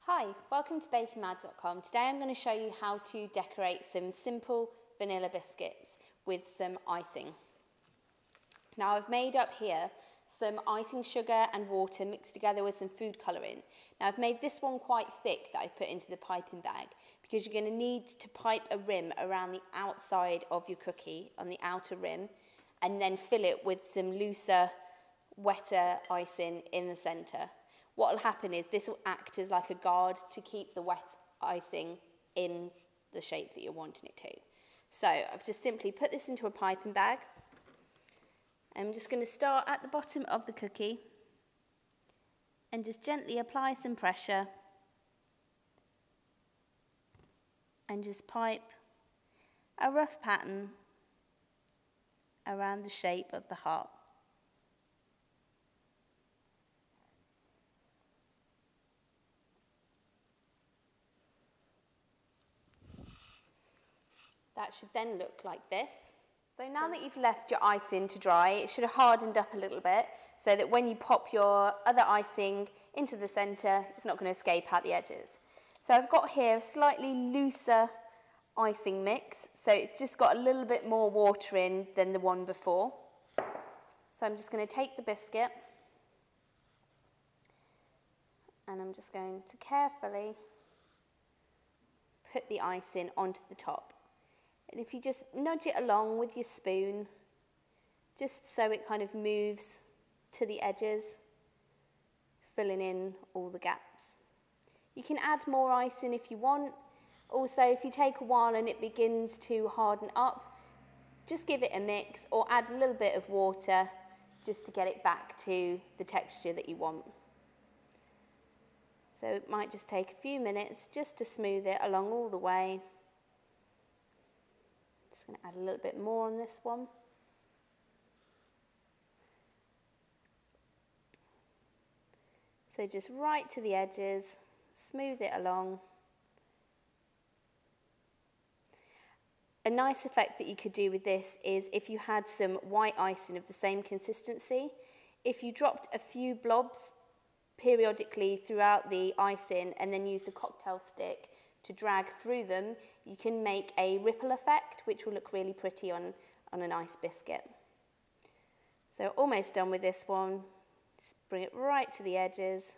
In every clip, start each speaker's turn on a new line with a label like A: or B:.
A: Hi, welcome to bakingmad.com. Today I'm going to show you how to decorate some simple vanilla biscuits with some icing. Now I've made up here some icing sugar and water mixed together with some food colouring. Now I've made this one quite thick that I put into the piping bag because you're going to need to pipe a rim around the outside of your cookie on the outer rim and then fill it with some looser, wetter icing in the centre. What will happen is this will act as like a guard to keep the wet icing in the shape that you're wanting it to. So I've just simply put this into a piping bag. I'm just going to start at the bottom of the cookie and just gently apply some pressure and just pipe a rough pattern around the shape of the heart. That should then look like this. So now that you've left your icing to dry, it should have hardened up a little bit so that when you pop your other icing into the centre, it's not going to escape out the edges. So I've got here a slightly looser icing mix, so it's just got a little bit more water in than the one before. So I'm just going to take the biscuit and I'm just going to carefully put the icing onto the top. And if you just nudge it along with your spoon, just so it kind of moves to the edges, filling in all the gaps. You can add more icing if you want. Also, if you take a while and it begins to harden up, just give it a mix or add a little bit of water just to get it back to the texture that you want. So it might just take a few minutes just to smooth it along all the way. Just going to add a little bit more on this one. So just right to the edges, smooth it along. A nice effect that you could do with this is if you had some white icing of the same consistency, if you dropped a few blobs periodically throughout the icing and then used a cocktail stick to drag through them, you can make a ripple effect which will look really pretty on a nice biscuit. So almost done with this one. Just bring it right to the edges.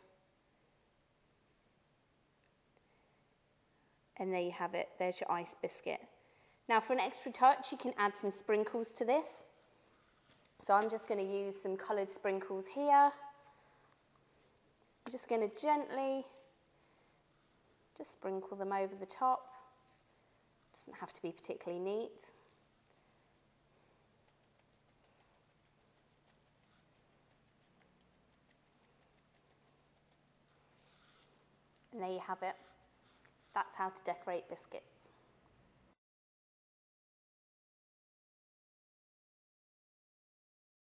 A: And there you have it, there's your ice biscuit. Now for an extra touch you can add some sprinkles to this. So I'm just going to use some coloured sprinkles here. I'm just going to gently just sprinkle them over the top. Doesn't have to be particularly neat. And there you have it. That's how to decorate biscuits.